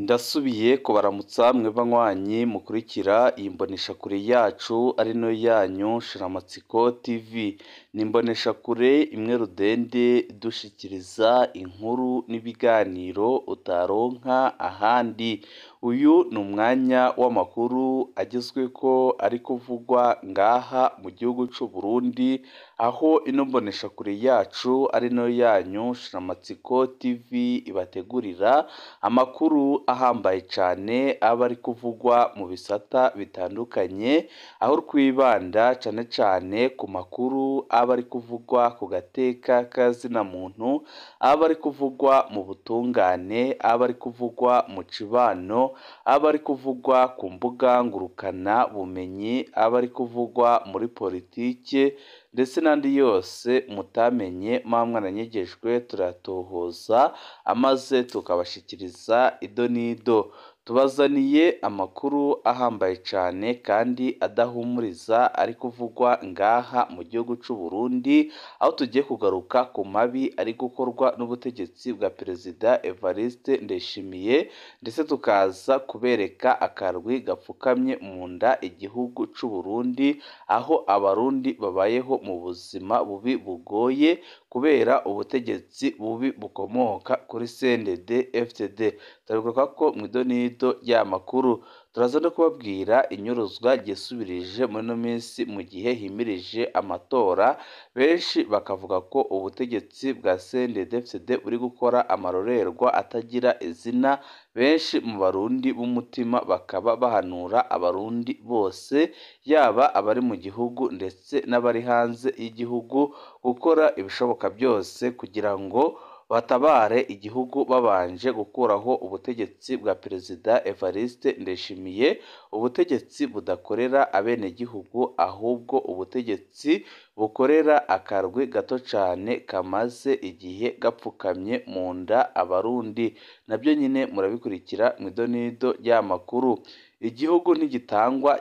Ndasubiye kubaramutsa mwe banywanyi mukurikira iyi mboneshakure yacu ari nayo yanyu Shiramatsiko TV. Ni imboneshakure imwe rudende idushikiriza inkuru n'ibiganiro utaronka ahandi. Uyu ni umwanya w'amakuru agezweko ari kuvugwa ngaha mu gihugu c'u Burundi, aho ino mboneshakure yacu ari nayo yanyu Shiramatsiko TV ibategurira amakuru ahambaye cyane aba ari kuvugwa mu bisata bitandukanye, aho twibanda cyane cyane ku makuru aba ari kuvugwa ku gateka k'azina muntu, aba ari kuvugwa mu butungane, aba ari kuvugwa mu cibano, aba ari kuvugwa ku mbuga ngurukana bumenyi, aba ari kuvugwa muri politike ndetse n'andi yose mutamenye mwaranyegejwe turatohoza amaze tukabashikiriza ido nido. Tubazaniye amakuru ahambaye cyane kandi adahumuriza ari kuvugwa ngaha mu gihugu c'u Burundi, aho tugiye kugaruka ku mabi ari gukorwa n'ubutegetsi bwa Perezida Evariste Ndayishimiye, ndetse tukaza kubereka akarwi gapfukamye mu nda igihugu c'u Burundi, aho abarundi babayeho mu buzima bubi bugoye kubera ubutegetsi bubi bukomoka kuri CNDD FDD. Turavuga ko mu idonido y'amakuru turaza no kubabwira inyuruzwa ryisubirije muri no minsi mu gihe himirije amatora, benshi bakavuga ko ubutegetsi bwa CNDD FDD buri gukora amarorerwa atagira izina. Benshi mu barundi b'umutima bakaba bahanura abarundi bose, yaba abari mu gihugu ndetse n'abari hanze y'igihugu, gukora ibishoboka byose kugira ngo batabare igihugu babanje gukuraho ubutegetsi bwa Perezida Evariste Ndayishimiye, ubutegetsi budakorera abenegihugu ahubwo ubutegetsi bukorera akarwi gato cyane kamaze igihe gapfukamye mu nda abarundi. Nabyo nyine murabikurikira mu idonido y'amakuru. Igihugu ntigitangwa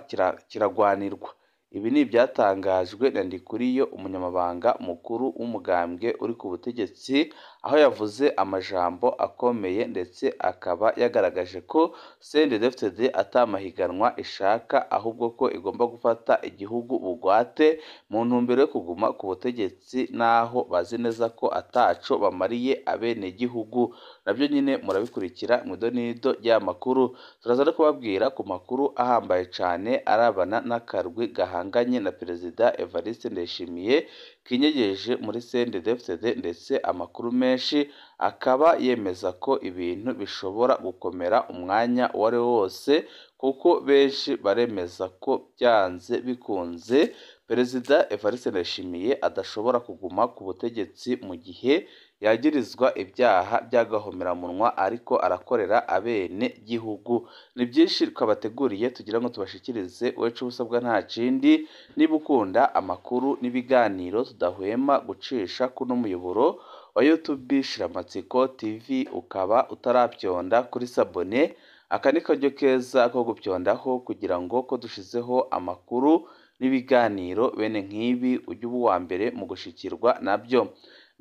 kiragwanirwa. Ibi ni ibyatangajwe na Ndikuriyo, umunyamabanga mukuru w'umugambwe uri ku butegetsi, aho yavuze amajambo akomeye ndetse akaba yagaragaje ko CNDD-FDD atamahiganwa ishaka, ahubwo ko igomba gufata igihugu bugwate mu ntumbero yo kuguma ku butegetsi, naho bazi neza ko ataco bamariye abenegihugu. Nabyo nyine murabikurikira mu idonido y'amakuru. Turaza no kubabwira ku makuru ahambaye cyane arabana n'akarwi gahanganye na Perezida Evariste Ndayishimiye kinyegeje muri CNDD-FDD, ndetse amakuru menshi akaba yemeza ko ibintu bishobora gukomera umwanya uwo ari wo wose, kuko benshi baremeza ko byanze bikunze Perezida Evariste Ndayishimiye adashobora kuguma ku butegetsi mu gihe yagirizwa ibyaha by'agahomeramunwa ariko arakorera abene gihugu. Ni byinshi twabateguriye tugira ngo tubashikirize, wecu ubusabwa nta kindi, niba ukunda amakuru n'ibiganiro tudahwema gucisha kuno muyoboro wa YouTube Shiramatsiko TV, ukaba utarabyonda kuri sabone, aka ni karyo keza ko gupyondaho kugira ngo ko dushizeho amakuru n'ibiganiro bene nk'ibi ujye uba uwa mbere mu gushikirwa nabyo.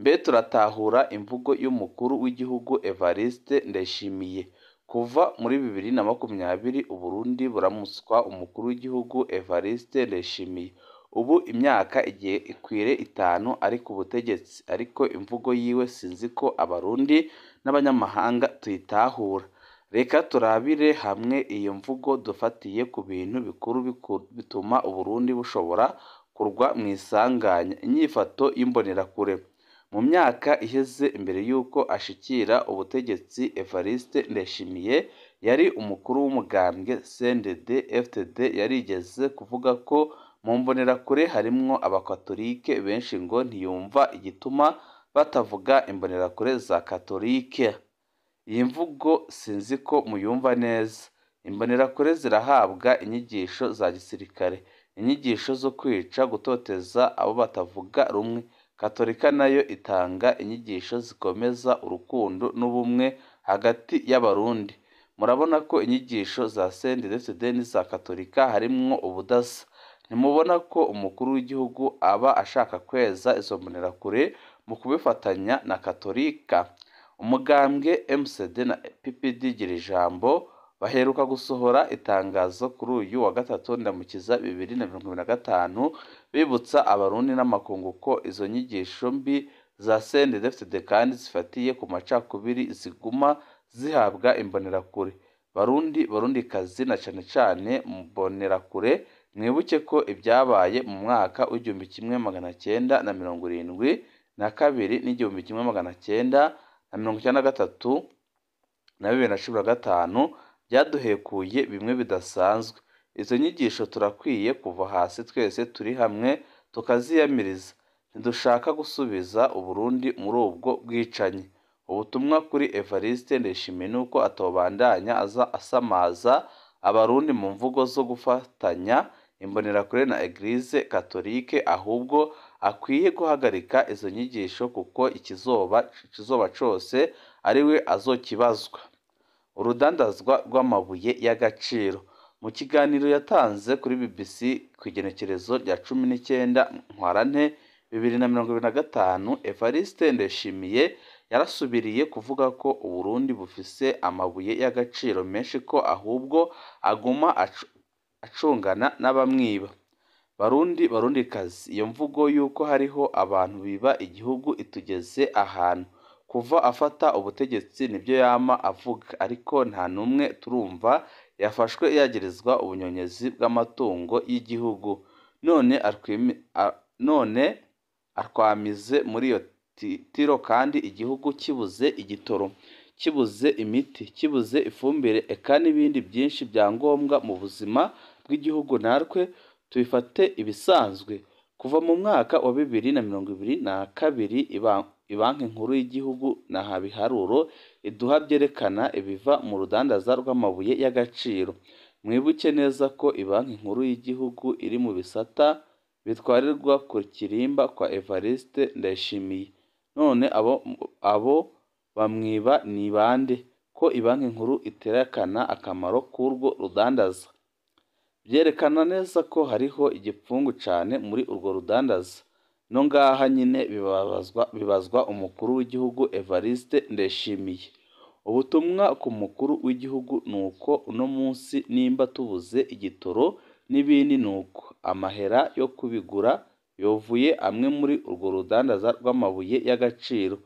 Mbe turatahura imvugo y'umukuru w'igihugu Evariste Ndayishimiye. Kuva muri 2020 Uburundi buramuswa umukuru w'igihugu Evariste Ndayishimiye. Ubu imyaka igiye ikwire 5 ari ku butegetsi, ariko imvugo yiwe sinzi ko abarundi n'abanyamahanga tuyitahura. Reka turabire hamwe iyo mvugo dufatiye ku bintu bikuru bituma Uburundi bushobora kurwa mu isanganya. Inyifato y'imbonerakure. Mu myaka iheze imbere y'uko ashikira ubutegetsi, Evariste Ndayishimiye yari umukuru w'umugambwe CNDD FDD. Yarigeze kuvuga ko mu mbonerakure harimwo abakatolike benshi, ngo ntiyumva igituma batavuga imbonerakure za katolike. Iyi mvugo sinzi ko muyumva neza. Imbonerakure zirahabwa inyigisho za gisirikare, inyigisho zo kwica, gutoteza abo batavuga rumwe. Katolika nayo itanga inyigisho zikomeza urukundo n'ubumwe hagati y'abarundi. Murabona ko inyigisho za CNDD-FDD n'iza Katolika harimwo ubudasa. Ntimubona ko umukuru w'igihugu aba ashaka kweza izo mbonerakure mu kubifatanya na Katolika? umugambwe MCD na PPD gira ijambo baheruka gusohora itangazo kuri uyu wa gatatu Ndamukiza 2025 bibutsa abarundi n'amakungu ko izo nyigisho mbi za CNDD-FDD kandi zifatiye ku macakubiri ziguma zihabwa imbonerakure. Barundikazi na cane cane mbonerakure, mwibuke ko ibyabaye mu mwaka w'igihumbi kimwe magana cyenda na 72 n'igihumbi kimwe magana cyenda na 1993 na 2015 byaduhekuye bimwe bidasanzwe. Izo nyigisho turakwiye kuva hasi twese turi hamwe tukaziyamiriza. Ntidushaka gusubiza Uburundi muri ubwo bwicanyi. Ubutumwa kuri Evariste Ndayishimiye nuko atobandanya asamaza abarundi mu mvugo zo gufatanya imbonerakure na Eglise Katolike, ahubwo akwiye guhagarika izo nyigisho kuko ikizoba cose ariwe azokibazwa. Urudandazwa rw'amabuye y'agaciro. Mu kiganiro yatanze kuri BBC ku igenekerezo rya 19 Ntwarante 2025, Evariste Ndayishimiye yarasubiriye kuvuga ko Uburundi bufise amabuye y'agaciro menshi ko ahubwo aguma acungana n'abamwiba. Barundikazi, iyo mvugo yuko hariho abantu biba igihugu itugeze ahantu. Kuva afata ubutegetsi nibyo yama avuga, ariko nta numwe turumva yafashwe yagirizwa ubunyonyezi bw'amatungo y'igihugu. None arkwamize muri iyo tiro kandi igihugu kibuze igitoro, kibuze imiti, kibuze ifumbire eka n'ibindi byinshi byangombwa mu buzima bw'igihugu. Narwe tubifate ibisanzwe. Kuva mu mwaka wa 2022 Ibanki Nkuru y'Igihugu na Habiharuro iduha byerekana ibiva mu rudandaza rw'amabuye y'agaciro. Mwibuke neza ko Ibanki Nkuru y'Igihugu iri mu bisata bitwarirwa ku kirimba kwa Evariste Ndayishimiye. None abo bamwiba ni bande? Ko Ibanki Nkuru iterekana akamaro k'urwo rudandaza. Byerekana neza ko hariho igipfungu cane muri urwo rudandaza. No ngaha nyine bibazwa umukuru w'igihugu Evariste Ndayishimiye. Ubutumwa ku mukuru w'igihugu nuko uno munsi nimba tubuze igitoro n'ibindi nuko amahera yo kubigura yovuye amwe muri urwo rudandaza rw'amabuye y'agaciro.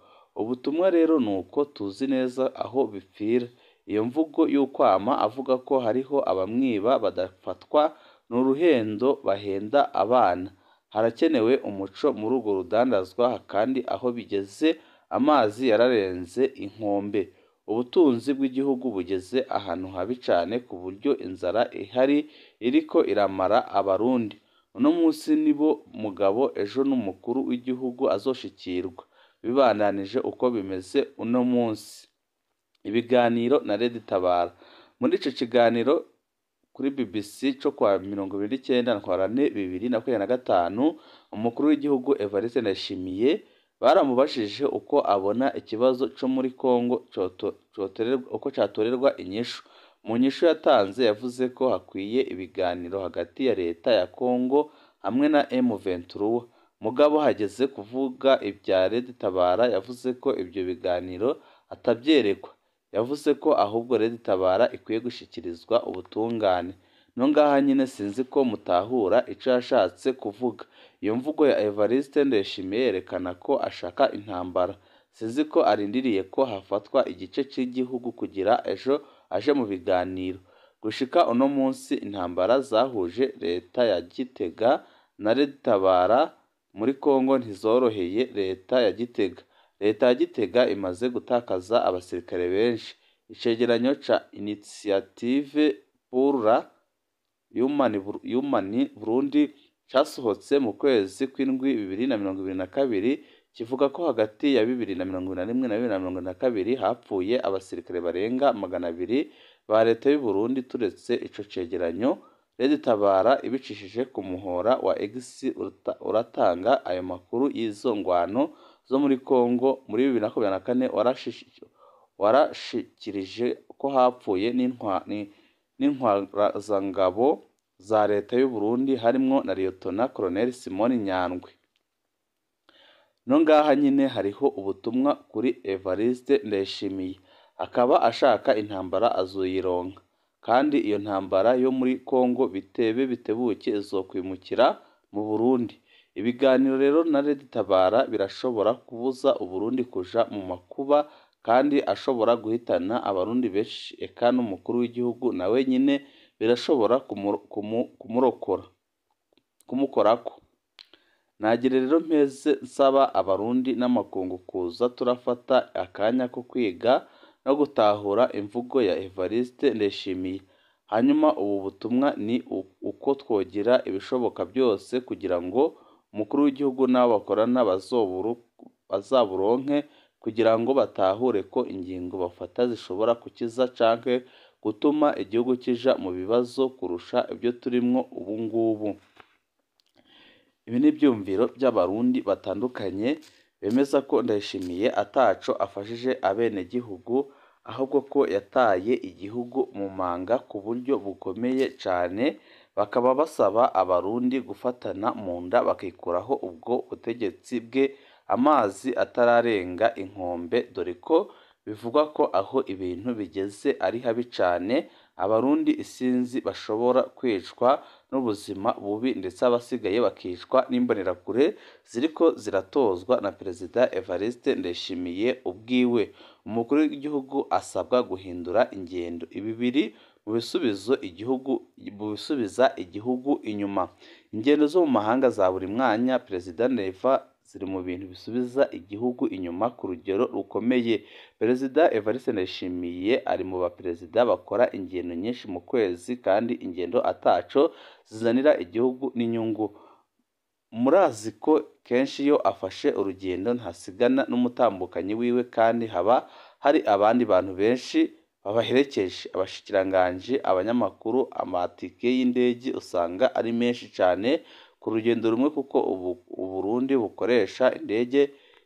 Ubutumwa rero nuko tuzi neza aho bipfira. Iyo mvugo y'ukwama avuga ko hariho abamwiba badafatwa n'uruhendo bahenda abana. Harakenewe umuco muri urwo rudandazwa, kandi aho bigeze amazi yararenze inkombe. Ubutunzi bw'igihugu bugeze ahantu habi cane ku buryo inzara ihari iriko iramara abarundi. Uno munsi nibo mugabo, ejo n'umukuru w'igihugu azoshikirwa. Bibandanije uko bimeze uno munsi. Ibiganiro na Red Tabara. Muri ico kiganiro kuri BBC cyo kwa 29 Ntwarante 2025, umukuru w'igihugu Evariste Ndayishimiye baramubashije uko abona ikibazo cyo muri Kongo uko cyatorerwa inyishu. Mu nyishu yatanze yavuze ko hakwiye ibiganiro hagati ya leta ya Kongo hamwe na M23. Mugabo hageze kuvuga ibya Red Tabara yavuze ko ibyo biganiro atabyerekwa. Yavuze ko ahubwo Red Tabara ikwiye gushikirizwa ubutungane. No ngaha nyine sinzi ko mutahura ico yashatse kuvuga. Iyo mvugo ya Evariste Ndayishimiye yerekana ko ashaka intambara. Sinzi ko arindiriye ko hafatwa igice cy'igihugu kugira ejo aje mu biganiro. Gushika uno munsi intambara zahuje leta ya Gitega na Red Tabara muri Kongo ntizoroheye leta ya Gitega. Leta ya Gitega imaze gutakaza abasirikare benshi. Icegeranyo ca Initiative pour la Human Burundi casohotse mu kwezi kw'indwi 2022 kivuga ko hagati ya 2021 na 2022 hapfuye abasirikare barenga 200 ba leta y'u Burundi. Turetse ico cegeranyo, Red Tabara ibicishije ku muhora wa X uratanga ayo makuru y'izo ngwano zo muri Kongo muri 2024 warashikirije ko hapfuye n'intwazangabo za leta y'u Burundi harimwo na Lieutenant Colonel Simon Nyandwi. no ngaha nyine hariho ubutumwa kuri Evariste Ndayishimiye, akaba ashaka intambara azoyironka, kandi iyo ntambara yo muri Kongo bitebe bitebuke izokwimukira mu Burundi. Ibiganiro rero na Red Tabara birashobora kubuza Uburundi kuja mu makuba, kandi ashobora guhitana abarundi benshi, eka n'umukuru w'igihugu nawe nyine birashobora kumukorako. Nagira rero mpeze nsaba abarundi n'amakungu kuza turafata akanya ko kwiga no gutahura imvugo ya Evariste Ndayishimiye. Hanyuma ubu butumwa ni uko twogira ibishoboka byose kugira ngo umukuru w'igihugu n'abo bakorana bazaburonke, kugira ngo batahure ko ingingo bafata zishobora kukiza canke gutuma igihugu kija mu bibazo kurusha ibyo turimwo ubu ngubu. Ibi ni ibyumviro by'abarundi batandukanye bemeza ko Ndayishimiye ataco afashije abenegihugu, ahubwo ko yataye igihugu mu manga ku buryo bukomeye cane. Bakaba basaba abarundi gufatana mu nda bakikuraho ubwo butegetsi bwe amazi atararenga inkombe, dore ko bivugwa ko aho ibintu bigeze ari habi cane. Abarundi isinzi bashobora kwicwa n'ubuzima bubi, ndetse abasigaye bakicwa n'imbonerakure ziriko ziratozwa na Perezida Evariste Ndayishimiye ubwiwe. Umukuru w'igihugu asabwa guhindura ingendo. Ibi biri mu bisubiza igihugu inyuma. Ingendo zo mu mahanga za buri mwanya Perezida Neva ziri mu bintu bisubiza igihugu inyuma ku rugero rukomeye. Perezida Evariste Ndayishimiye ari mu baperezida bakora ingendo nyinshi mu kwezi, kandi ingendo ataco zizanira igihugu n'inyungu. Murazi ko kenshi iyo afashe urugendo ntasigana n'umutambukanyi wiwe, kandi haba hari abandi bantu benshi babaherekeje, abashikiranganji, abanyamakuru. Amatike y'indege usanga ari menshi cane ku rugendo rumwe, kuko Uburundi bukoresha indege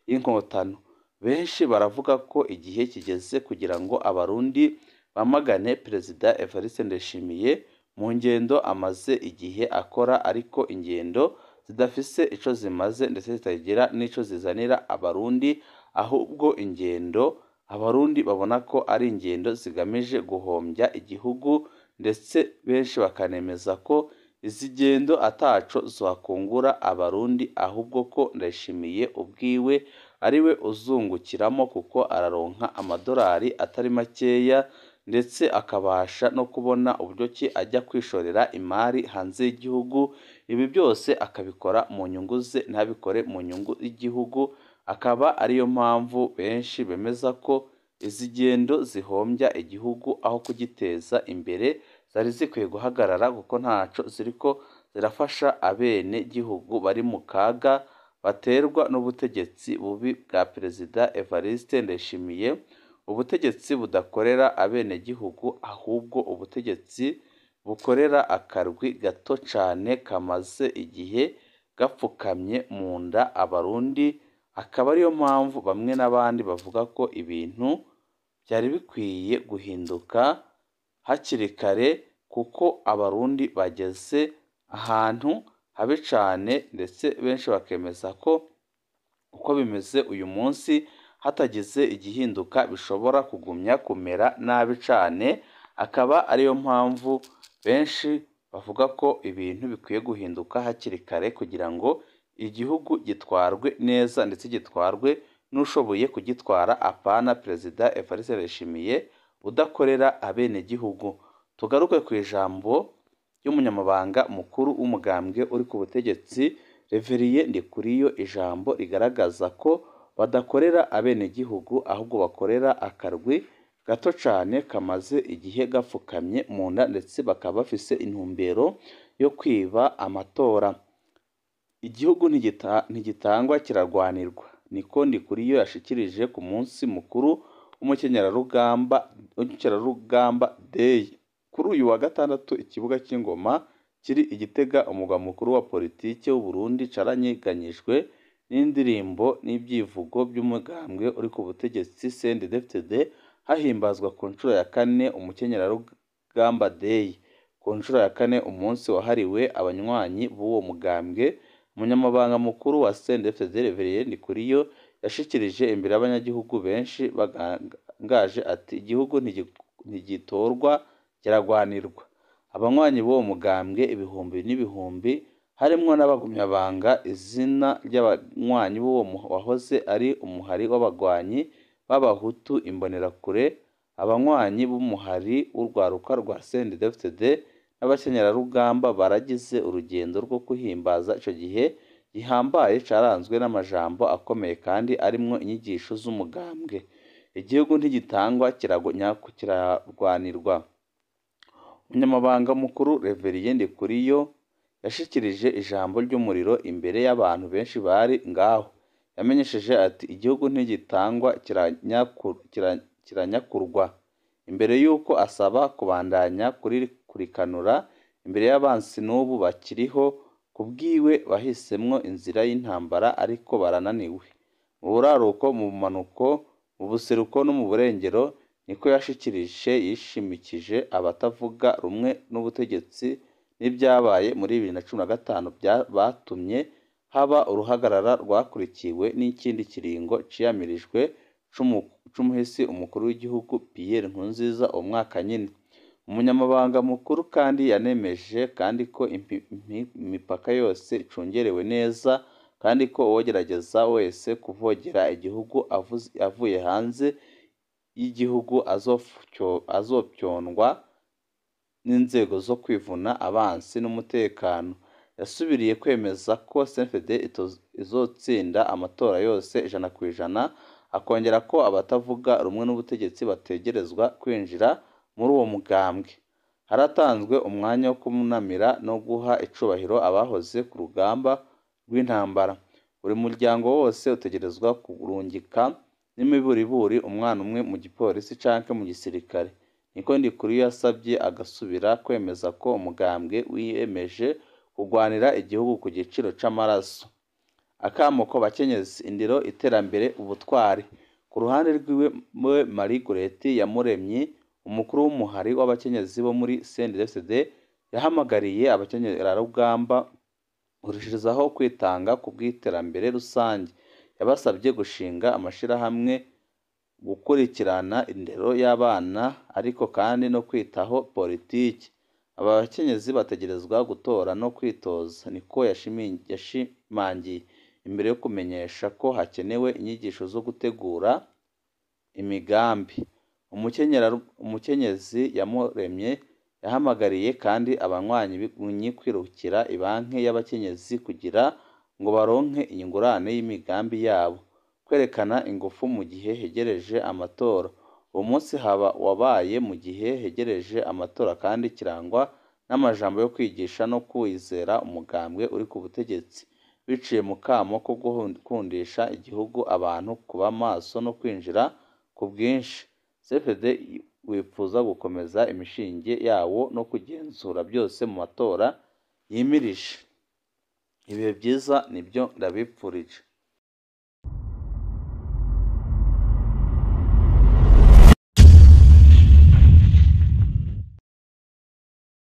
y'inkotanyi. Benshi baravuga ko igihe kigeze kugira ngo abarundi bamagane Perezida Evariste Ndayishimiye mu ngendo amaze igihe akora, ariko ingendo zidafise ico zimaze ndetse zitagira n'ico zizanira abarundi, ahubwo ingendo abarundi babona ko ari ingendo zigamije guhombya igihugu, ndetse benshi bakanemeza ko izi ngendo ataco zakungura abarundi, ahubwo ko Ndayishimiye ubwiwe ariwe uzungukiramo, kuko araronka amadolari atari makeya, ndetse akabasha no kubona uburyo ki ajya kwishorera imari hanze y'igihugu. Ibi byose akabikora mu nyungu ze, ntabikore mu nyungu y'igihugu. Akaba ariyo mpamvu benshi bemeza ko izi ngendo zihombya igihugu aho kugiteza imbere. Zari zikwiye guhagarara, kuko ntaco ziriko zirafasha abene gihugu bari mu kaga baterwa n'ubutegetsi bubi bwa Perezida Evariste Ndayishimiye. Ubutegetsi budakorera abenegihugu, ahubwo ubutegetsi bukorera akarwi gato cane kamaze igihe gapfukamye mu nda abarundi. Akaba ariyo mpamvu bamwe n'abandi bavuga ko ibintu byari bikwiye guhinduka hakiri kare, kuko abarundi bageze ahantu habi cane, ndetse benshi bakemeza ko uko bimeze uyu munsi hatagize igihinduka bishobora kugumya kumera nabi cane. Akaba ariyo mpamvu benshi bavuga ko ibintu bikwiye guhinduka hakiri kare, kugira ngo igihugu gitwarwe neza, ndetse gitwarwe n'ushoboye kugitwara, apana Perezida Evariste Ndayishimiye udakorera abenegihugu. Tugaruke ku ijambo ry'umunyamabanga mukuru w'umugambwe uri ku butegetsi Reveriye Ndikuriyo, ijambo rigaragaza ko badakorera abenegihugu, ahubwo bakorera akarwi gato cane kamaze igihe gapfukamye mu nda, ndetse bakaba bafise intumbero yo kwiba amatora. Igihugu ntigitangwa kirarwanirwa, niko Ndikuriyo yashikirije ku munsi mukuru w'umukenyerarugamba Day. Kuri uyu wa gatandatu, ikibuga cy'Ingoma kiri i Gitega, umugwa mukuru wa politike w'u Burundi, caranyeganyijwe n'indirimbo n'ibyivugo by'umugambwe uri ku butegetsi CNDD-FDD, hahimbazwa ku nshuro ya 4 umukenyerarugamba Day. Ku nshuro ya 4 umunsi wahariwe abanywanyi b'uwo mugambwe umunyamabanga mukuru wa CNDD-FDD Rev Ndikuriyo yashikirije imbere y'abanyagihugu benshi bagangaje ati igihugu ntigitorwa kiragwanirwa. Abanywanyi b'uwo mugambwe ibihumbi n'ibihumbi harimwo n'abagumyabanga. Izina ry'abanywanyi b'uwo wahoze ari umuhari w'abagwanyi b'abahutu imbonerakure, abanywanyi b'umuhari w'urwaruka rwa CNDD-FDD n'abakenyerarugamba baragize urugendo rwo guhimbaza ico gihe gihambaye caranzwe n'amajambo akomeye kandi arimwo inyigisho z'umugambwe. Igihugu ntigitangwa kiragwanirwa. Umunyamabanga mukuru Rev Ndikuriyo yashikirije ijambo ry'umuriro imbere y'abantu benshi bari ngaho. Yamenyesheje ati igihugu ntigitangwa kiranyakurwa. Imbere y'uko asaba kubandanya kurikanura imbere y'abansi n'ubu bakiriho kubwiwe bahisemwo inzira y'intambara ariko barananiwe. Mu buraruko, mu bumanuko, mu buseruko no mu burengero niko yashikirije yishimikije abatavuga rumwe n'ubutegetsi n'ibyabaye muri 2015 batumye haba uruhagarara rwakurikiwe n'ikindi kiringo ciyamirijwe c'umuhisi umukuru w'igihugu Pierre Nkurunziza uwo mwaka nyene. Umunyamabanga mukuru kandi yanemeje kandi ko imipaka yose icungerewe neza kandi ko uwogerageza wese kuvogera igihugu avuye hanze y'igihugu azopyondwa n'inzego zo kwivuna abansi n'umutekano. Yasubiriye kwemeza ko CNDD izotsinda amatora yose 100%, akongera ko abatavuga rumwe n'ubutegetsi bategerezwa kwinjira muri uwo mugambwe. Haratanzwe umwanya wo kumunamira no guha icubahiro abahoze ku rugamba rw'intambara. Buri muryango wose utegerezwa kurungika n'imiburiburi umwana umwe mu gipolisi canke mu gisirikare. Niko Ndikuriyo yasabye agasubira kwemeza ko umugambwe wiyemeje kugwanira igihugu ku giciro c'amaraso. Akamo ko bakenyezi, indero, iterambere, ubutwari. Ku ruhande rwiwe Marie Goreti Yamuremye, umukuru w'umuhari w'abakenyezi bo muri CNDD-FDD, yahamagariye abakenyerarugamba kurushirizaho kwitanga ku bw'iterambere rusange. Yabasabye gushinga amashirahamwe, gukurikirana indero y'abana ariko kandi no kwitaho politiki. Aba bakenyezi bategerezwa gutora no kwitoza, niko yashimangiye imbere yo kumenyesha ko hakenewe inyigisho zo gutegura imigambi. Umukenyezi Yamuremye yahamagariye kandi abanywanyi kwirukira ibanki y'abakenyezi kugira ngo baronke ingurane y'imigambi yabo, kwerekana ingufu mu gihe hegereje amatora. Uwo munsi wabaye mu gihe hegereje amatora kandi kirangwa n'amajambo yo kwigisha no kwizera umugambwe uri ku butegetsi, biciye mu kamo ko gukundisha igihugu abantu kuba maso no kwinjira ku bwinshi. CNDD wifuza gukomeza imishinge yawo no kugenzura byose mu matora yimirije. Ibihe byiza nibyo ndabipfurije.